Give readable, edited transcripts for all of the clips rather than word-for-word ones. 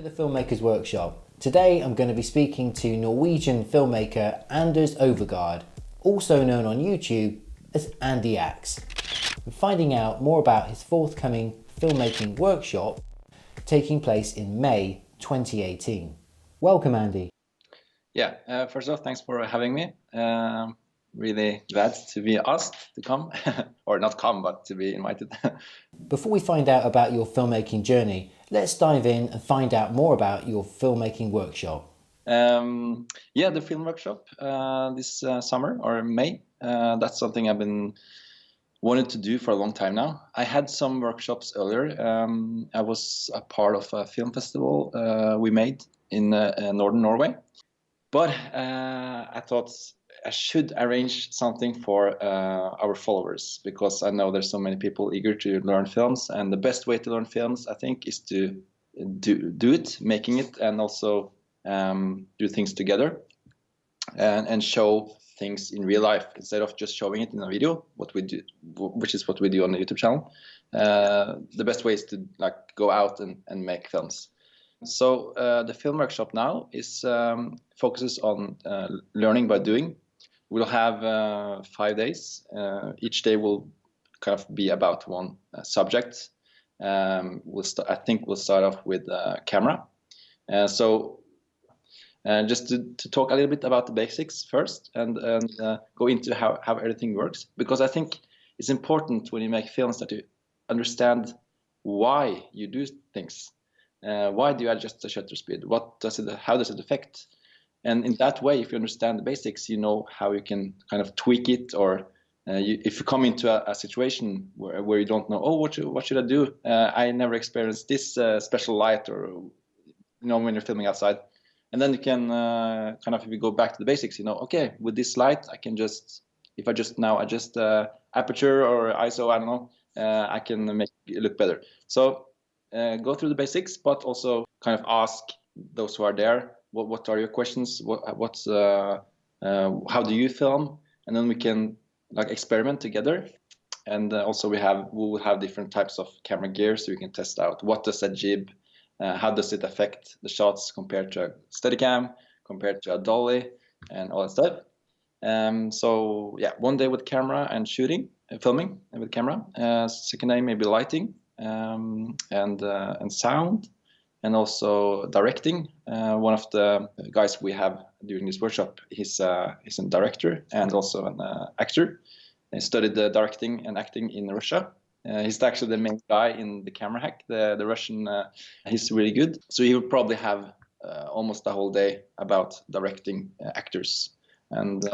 to the Filmmakers Workshop. Today I'm going to be speaking to Norwegian filmmaker Anders Overgaard, also known on YouTube as Andyax. We're finding out more about his forthcoming filmmaking workshop taking place in May 2018. Welcome, Andy. Yeah, first off, thanks for having me. Really glad to be asked to come, or not come, but to be invited. Before we find out about your filmmaking journey, let's dive in and find out more about your filmmaking workshop. Yeah, the film workshop this summer or May, that's something I've been wanted to do for a long time now. I had some workshops earlier. I was a part of a film festival we made in northern Norway, but I thought I should arrange something for our followers, because I know there's so many people eager to learn films, and the best way to learn films, I think, is to do it, making it, and also do things together and show things in real life instead of just showing it in a video, what we do, which is what we do on the YouTube channel. The best way is to go out and make films. So the film workshop now is focuses on learning by doing. We'll have 5 days. Each day will kind of be about one subject. I think we'll start off with camera. Just to talk a little bit about the basics first, and go into how everything works, because I think it's important when you make films that you understand why you do things. Why do you adjust the shutter speed? How does it affect? And in that way, if you understand the basics, you know how you can kind of tweak it, or if you come into a situation where you don't know, what should I do? I never experienced this special light, or when you're filming outside. And then you can if you go back to the basics, okay, with this light, I can if I just now adjust aperture or ISO, I don't know, I can make it look better. So go through the basics, but also kind of ask those who are there, what are your questions? How do you film? And then we can experiment together. And also we will have different types of camera gear, so we can test out what does a jib, how does it affect the shots compared to a Steadicam, compared to a dolly, and all that stuff. So yeah, 1 day with camera and filming with camera. Second day maybe lighting and sound, and also directing. One of the guys we have during this workshop, he's a director and also an actor. He studied directing and acting in Russia. He's actually the main guy in the camera hack, the Russian. He's really good. So he will probably have almost the whole day about directing actors. And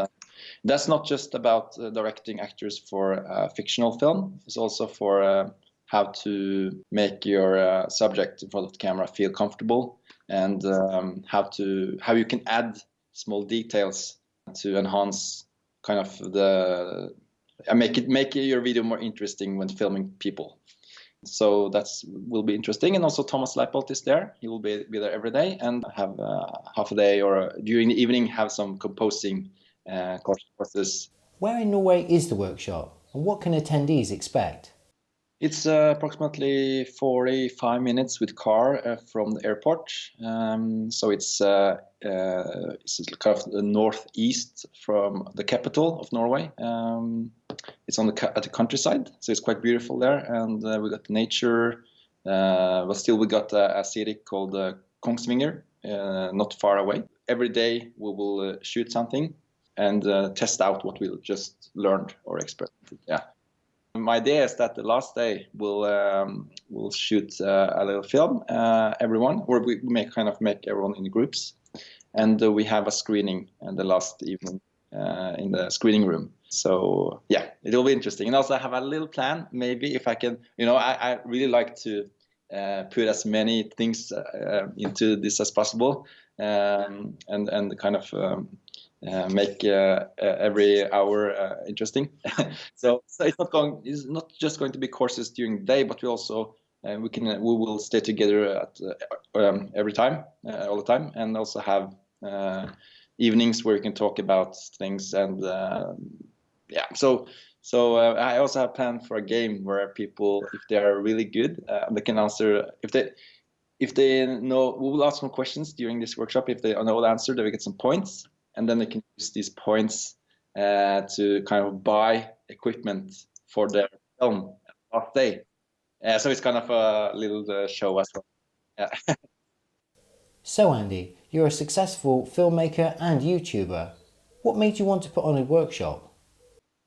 that's not just about directing actors for a fictional film. It's also for how to make your subject in front of the camera feel comfortable, and how you can add small details to enhance kind of make your video more interesting when filming people. So will be interesting. And also Thomas Leipold is there. He will be there every day, and have half a day or during the evening have some composing courses. Where in Norway is the workshop, and what can attendees expect? It's approximately 45 minutes with car from the airport. So it's kind of the northeast from the capital of Norway. It's at the countryside, so it's quite beautiful there, and we got nature. But still, we got a city called Kongsvinger, not far away. Every day we will shoot something and test out what we just learned or experimented. Yeah. My idea is that the last day we'll shoot a little film, everyone, or we make everyone in groups, and we have a screening the last evening in the screening room. So yeah, it'll be interesting. And also I have a little plan, maybe if I can, I really like to put as many things into this as possible, and kind of make every hour interesting. so it's not just going to be courses during the day, but we also we will stay together at every time, all the time, and also have evenings where we can talk about things. And yeah, so I also have planned for a game where people, if they are really good, they can answer, if they know, we will ask some questions during this workshop. If they know the answer, they will get some points, and then they can use these points to kind of buy equipment for their film last day. So it's kind of a little show as well. Yeah. So Andy, you're a successful filmmaker and YouTuber. What made you want to put on a workshop?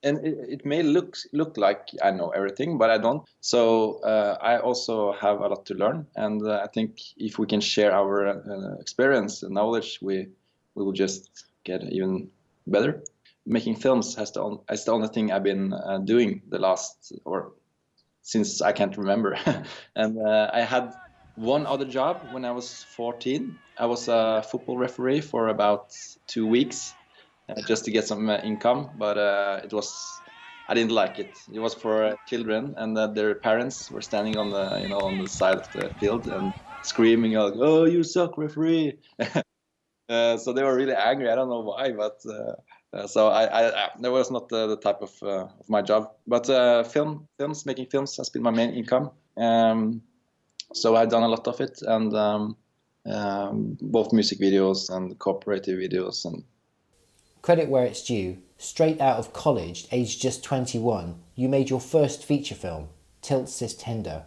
And it may look like I know everything, but I don't. So I also have a lot to learn, and I think if we can share our experience and knowledge, we will just get even better. Making films is the only thing I've been doing the last, or since I can't remember. And I had one other job when I was 14. I was a football referee for about 2 weeks. Just to get some income, but I didn't like it. It was for children, and their parents were standing on the side of the field and screaming like, "Oh, you suck, referee!" So they were really angry. I don't know why, but so that was not the type of my job. But making films has been my main income. So I've done a lot of it, and both music videos and cooperative videos and. Credit where it's due, straight out of college, aged just 21, you made your first feature film, Tilt Sis Tender.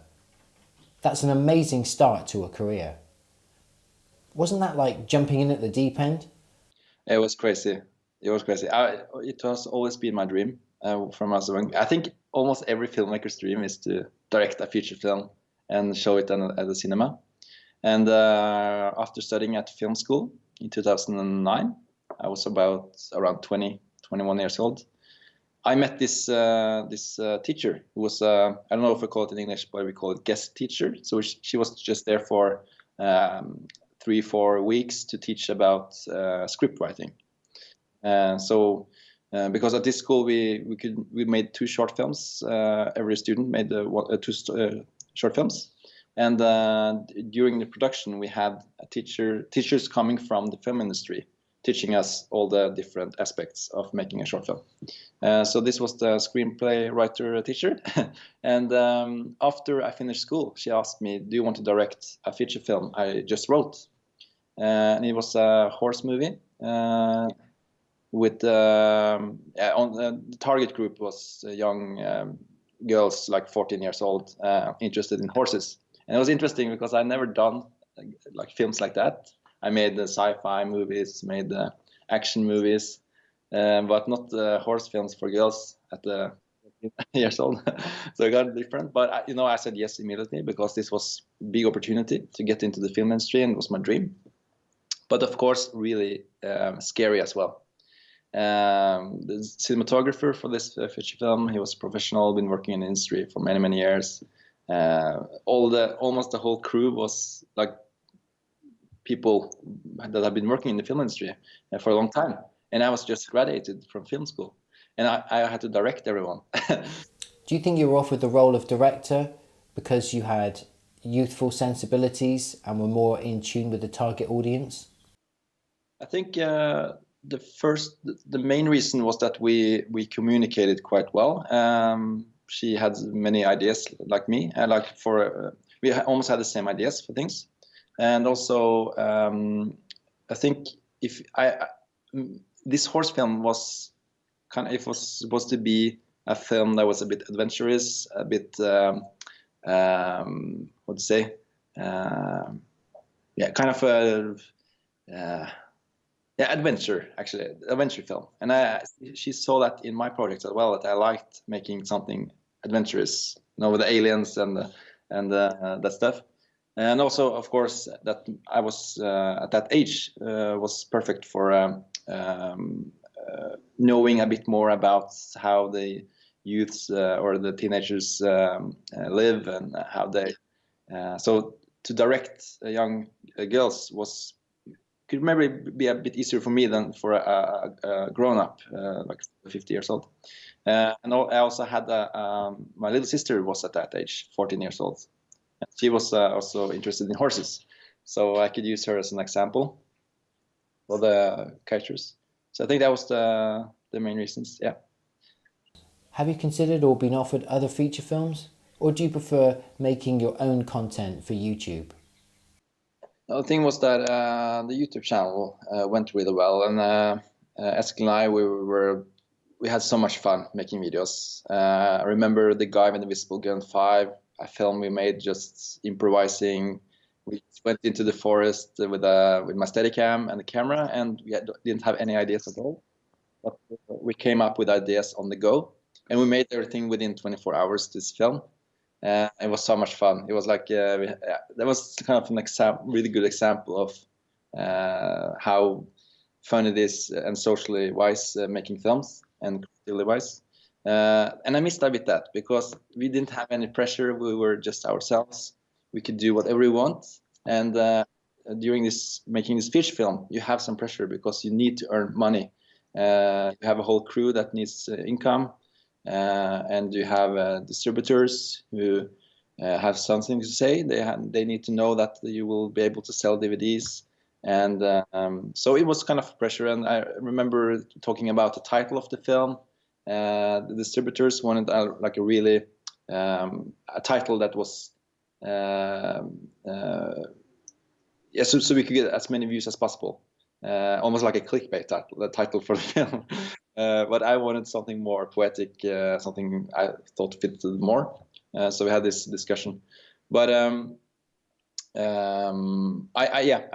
That's an amazing start to a career. Wasn't that like jumping in at the deep end? It was crazy. It was crazy. It has always been my dream from as young. I think almost every filmmaker's dream is to direct a feature film and show it at the cinema. And after studying at film school in 2009, I was around 20, 21 years old. I met this teacher who was, I don't know if we call it in English, but we call it guest teacher. So she was just there for 3-4 weeks to teach about script writing. Because at this school we made 2 short films. Every student made 2 short films. And during the production, we had teachers coming from the film industry, teaching us all the different aspects of making a short film. So this was the screenplay writer teacher. And after I finished school, she asked me, "Do you want to direct a feature film I just wrote?" And it was a horse movie. With on the target group was young girls like 14 years old, interested in horses. And it was interesting because I never done like films like that. I made the sci-fi movies, made the action movies, but not horse films for girls at the years old. So I got different. But I said yes immediately because this was a big opportunity to get into the film industry, and it was my dream. But of course, really scary as well. The cinematographer for this feature film, he was professional, been working in the industry for many, many years. Almost the whole crew was like people that have been working in the film industry for a long time. And I was just graduated from film school, and I had to direct everyone. Do you think you were offered the role of director because you had youthful sensibilities and were more in tune with the target audience? I think the main reason was that we communicated quite well. She had many ideas like me, we almost had the same ideas for things. And also, I think this horse film was it was supposed to be a film that was a bit adventurous, a bit what to say, adventure film. And she saw that in my project as well, that I liked making something adventurous, with the aliens and that stuff. And also, of course, that I was at that age was perfect for knowing a bit more about how the youths or the teenagers live and how they. So to direct young girls could maybe be a bit easier for me than for a grown-up, like 50 years old. And I also had my little sister was at that age, 14 years old. She was also interested in horses, so I could use her as an example for the characters. So I think that was the main reasons. Yeah. Have you considered or been offered other feature films, or do you prefer making your own content for YouTube? The thing was that the YouTube channel went really well, and Eskil and I, we had so much fun making videos. I remember the guy with the Invisible Gun 5, a film we made just improvising. We went into the forest with my Steadicam and the camera, and didn't have any ideas at all. But we came up with ideas on the go, and we made everything within 24 hours. This film. It was so much fun. It was like that was kind of an really good example of how fun it is and socially wise making films and creatively wise. And I missed a bit that because we didn't have any pressure. We were just ourselves. We could do whatever we want. And during making this fish film, you have some pressure because you need to earn money. You have a whole crew that needs income. And you have distributors who have something to say. They need to know that you will be able to sell DVDs, and so it was kind of pressure. And I remember talking about the title of the film. The distributors wanted like a really a title that was so we could get as many views as possible. Almost like a clickbait title, the title for the film. But I wanted something more poetic, something I thought fitted more. So we had this discussion. But I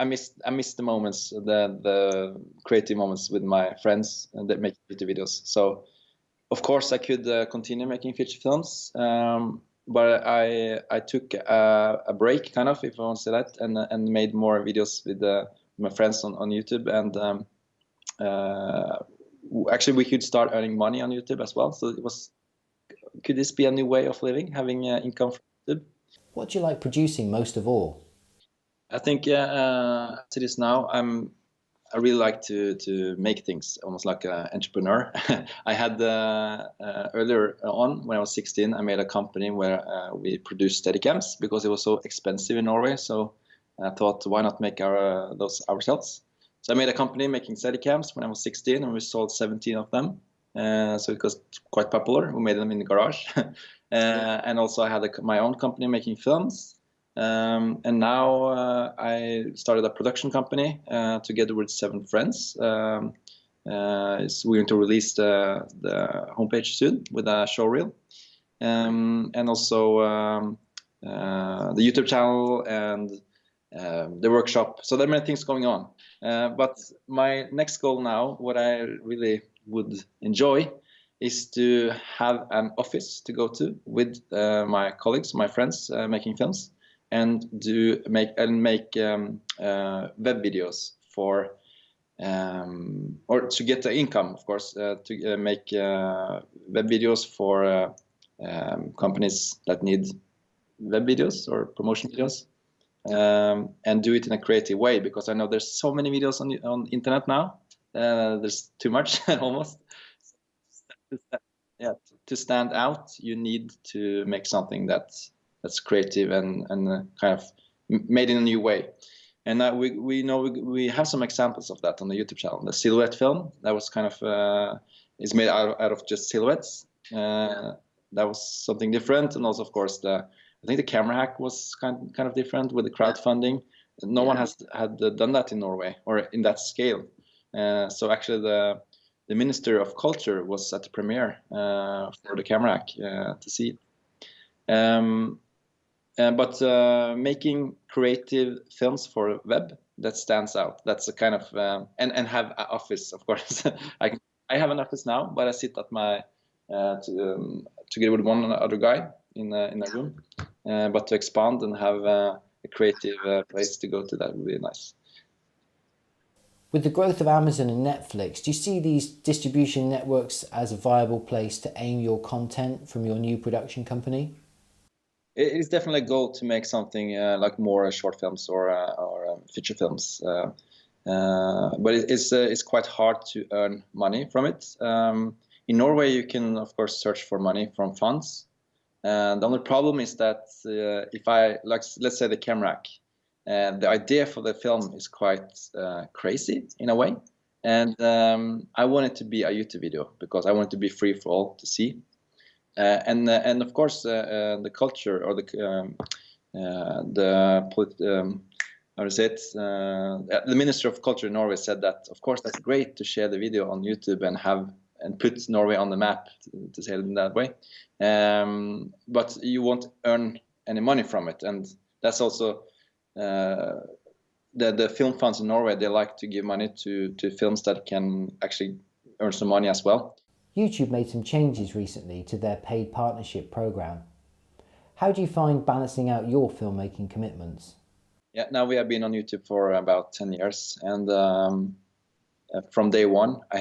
missed the moments, the creative moments with my friends that make feature videos. So of course I could continue making feature films. But I took a break, kind of, if I want to say that, and made more videos with my friends on YouTube, and actually we could start earning money on YouTube as well. So could this be a new way of living, having income from YouTube? What do you like producing most of all? I think as it is now, I really like to make things, almost like an entrepreneur. I had earlier on, when I was 16, I made a company where we produced Steadicams because it was so expensive in Norway. So I thought, why not make those ourselves? So I made a company making Steadicams when I was 16, and we sold 17 of them. So it was quite popular. We made them in the garage. And also I had my own company making films. And now I started a production company together with 7 friends. So we're going to release the homepage soon with a showreel. And also the YouTube channel and the workshop. So there are many things going on. But my next goal now, what I really would enjoy, is to have an office to go to with my colleagues, my friends making films, and make web videos for or to get the income, of course, to make web videos for companies that need web videos or promotion videos, and do it in a creative way, because I know there's so many videos on internet now. There's too much almost. Yeah, to stand out, you need to make something that's creative and kind of made in a new way. And we know we have some examples of that on the YouTube channel. The silhouette film, that was kind of is made out of just silhouettes. That was something different. And also, of course, I think the camera hack was kind of different with the crowdfunding. No one had done that in Norway or in that scale. So actually the Minister of Culture was at the premiere for the camera hack to see it. But making creative films for web, that stands out. That's a kind of and have an office, of course. I have an office now, but I sit at my together with one other guy in a room. But to expand and have a creative place to go to, that would be nice. With the growth of Amazon and Netflix, do you see these distribution networks as a viable place to aim your content from your new production company? It is definitely a goal to make something like more short films or feature films, but it's quite hard to earn money from it. In Norway, you can of course search for money from funds. The only problem is that if let's say the camera hack, the idea for the film is quite crazy in a way, and I want it to be a YouTube video because I want it to be free for all to see. And of course the culture or how to say it, the Minister of Culture in Norway said that, of course, that's great to share the video on YouTube and put Norway on the map, to say it in that way. But you won't earn any money from it, and that's also the film funds in Norway. They like to give money to films that can actually earn some money as well. YouTube made some changes recently to their paid partnership program. How do you find balancing out your filmmaking commitments? Yeah, now we have been on YouTube for about 10 years, and from day one, I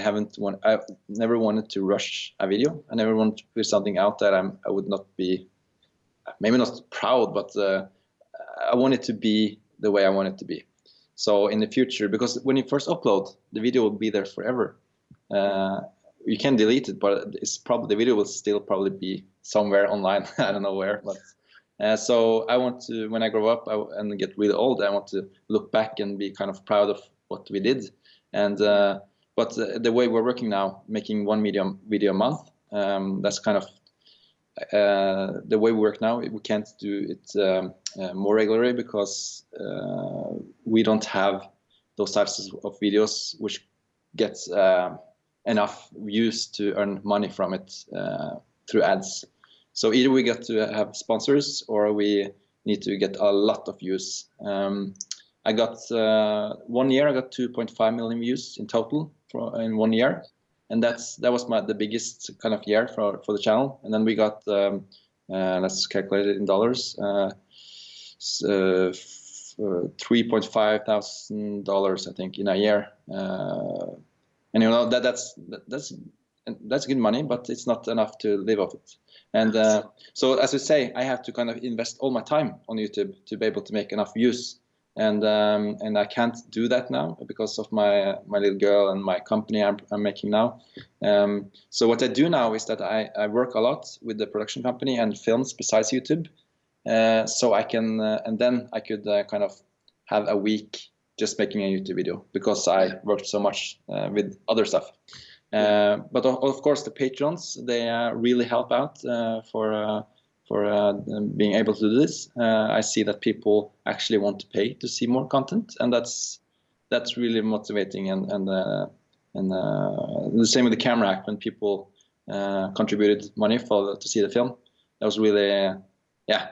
never wanted to rush a video. I never wanted to put something out that I would not be, maybe not proud, but I want it to be the way I want it to be. So in the future, because when you first upload, the video will be there forever. You can delete it, but the video will still probably be somewhere online. I don't know where, but. So I want to, when I grow up and get really old, I want to look back and be kind of proud of what we did. And but the way we're working now, making one video a month, that's kind of the way we work now. We can't do it more regularly because we don't have those types of videos which gets enough views to earn money from it through ads. So either we get to have sponsors or we need to get a lot of views. I got 1 year, I got 2.5 million views in total in 1 year, and that was the biggest kind of year for the channel. And then we got let's calculate it in dollars, $3.5 thousand I think in a year. And you know that's good money, but it's not enough to live off it. And so, as I say, I have to kind of invest all my time on YouTube to be able to make enough views, and I can't do that now because of my little girl and my company I'm making now. So what I do now is that I work a lot with the production company and films besides YouTube, so I can and then I could kind of have a week just making a YouTube video because I worked so much with other stuff. But of course, the patrons, they really help out for being able to do this. I see that people actually want to pay to see more content, and that's really motivating. And the same with the camera act, when people contributed money to see the film. That was really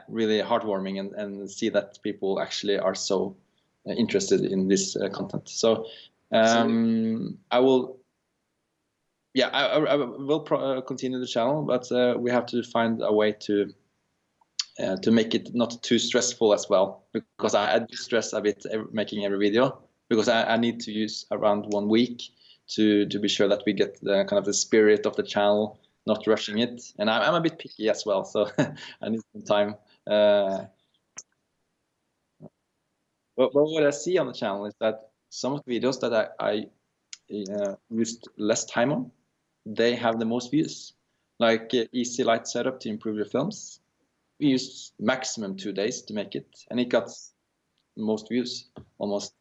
really heartwarming, and see that people actually are so interested in this content. So I will. Yeah, I will continue the channel, but we have to find a way to make it not too stressful as well, because I do stress a bit making every video, because I need to use around 1 week to be sure that we get the kind of the spirit of the channel, not rushing it. And I'm a bit picky as well, so I need some time. But what I see on the channel is that some of the videos that I used less time on, they have the most views. Like easy light setup to improve your films. We used maximum 2 days to make it, and it got most views almost.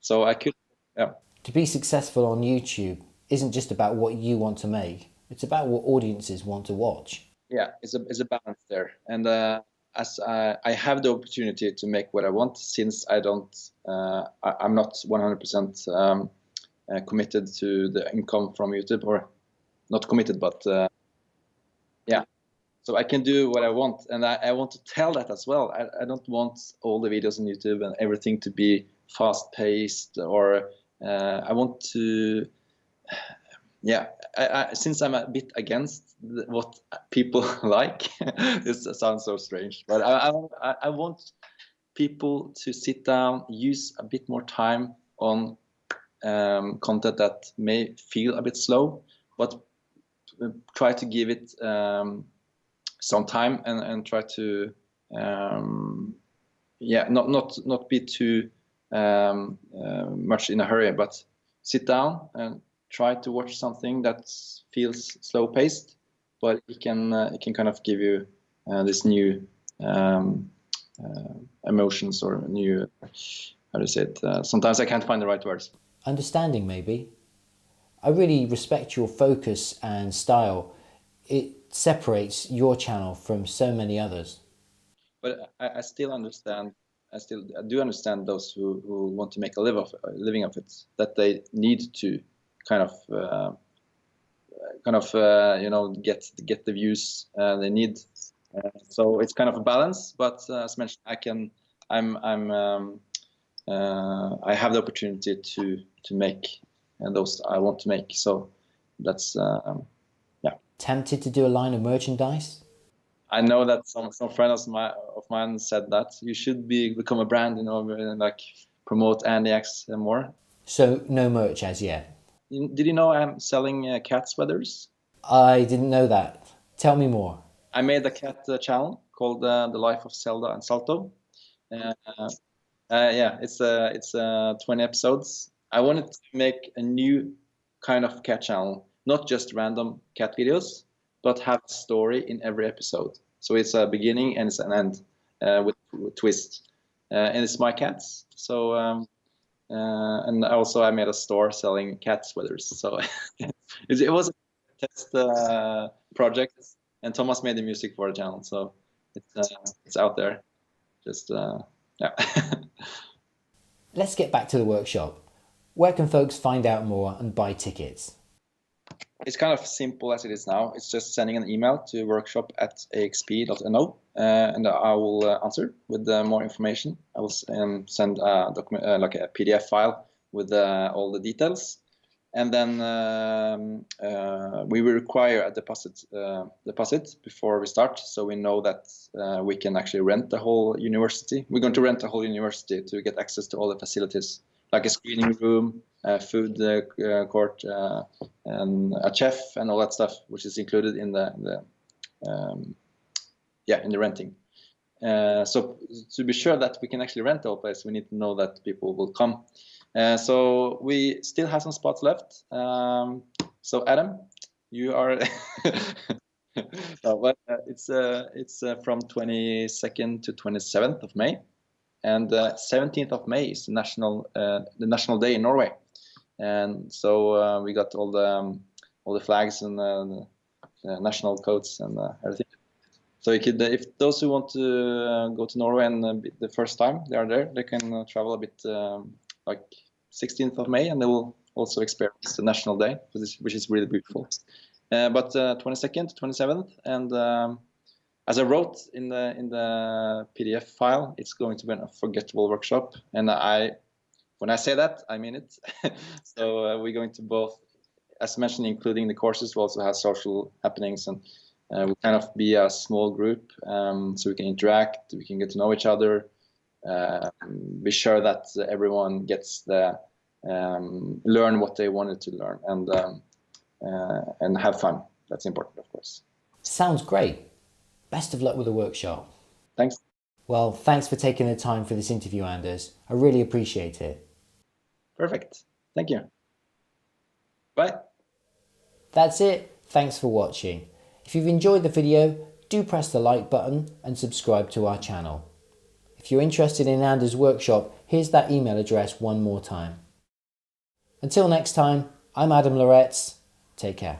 So I could, yeah. To be successful on YouTube isn't just about what you want to make. It's about what audiences want to watch. Yeah, it's a balance there. And as I have the opportunity to make what I want, since I'm not 100% committed to the income from YouTube, or not committed, but yeah. So I can do what I want, and I want to tell that as well. I don't want all the videos on YouTube and everything to be fast-paced, or I want to, yeah. Since I'm a bit against what people like, this sounds so strange, but I want people to sit down, use a bit more time on content that may feel a bit slow, but try to give it some time and try to not be too much in a hurry, but sit down and try to watch something that feels slow paced, but it can kind of give you this new emotions, or new, how do you say it? Sometimes I can't find the right words. Understanding, maybe. I really respect your focus and style. It separates your channel from so many others. But I still understand I do understand those who want to make a living of it, that they need to kind of get the views they need. So it's kind of a balance. But as mentioned, I have the opportunity to make those I want to make. So that's yeah. Tempted to do a line of merchandise? I know that some friends of mine said that you should become a brand, and like promote Andyax and more. So no merch as yet? Did you know I'm selling cat sweaters? I didn't know that. Tell me more. I made a cat channel called The Life of Zelda and Salto. Yeah, it's 20 episodes. I wanted to make a new kind of cat channel, not just random cat videos, but have a story in every episode. So it's a beginning and it's an end with twist. And it's my cats. So and also I made a store selling cat sweaters. So it was a test project, and Thomas made the music for the channel. So it's out there. Just yeah. Let's get back to the workshop. Where can folks find out more and buy tickets? It's kind of simple as it is now. It's just sending an email to workshop@axp.no, and I will answer with more information. I will send a document, like a PDF file with all the details, and then we will require a deposit before we start, so we know that we can actually rent the whole university. We're going to rent the whole university to get access to all the facilities, like a screening room, food court, and a chef, and all that stuff, which is included in the renting. So to be sure that we can actually rent the whole place, we need to know that people will come. So we still have some spots left. So Adam, you are. It's from 22nd to 27th of May. And 17th of May is the national day in Norway, and so we got all the flags and the national coats and everything. So you could, if those who want to go to Norway and the first time they are there, they can travel a bit like 16th of May, and they will also experience the national day, which is really beautiful. But 22nd to 27th, and as I wrote in the PDF file, it's going to be an unforgettable workshop, and when I say that, I mean it. So we're going to both, as mentioned, including the courses, we also have social happenings, and we kind of be a small group, so we can interact, we can get to know each other, be sure that everyone gets learn what they wanted to learn, and have fun. That's important, of course. Sounds great. Best of luck with the workshop. Thanks. Well, thanks for taking the time for this interview, Anders. I really appreciate it. Perfect. Thank you. Bye. That's it. Thanks for watching. If you've enjoyed the video, do press the like button and subscribe to our channel. If you're interested in Anders' workshop, here's that email address one more time. Until next time, I'm Adam Loretz. Take care.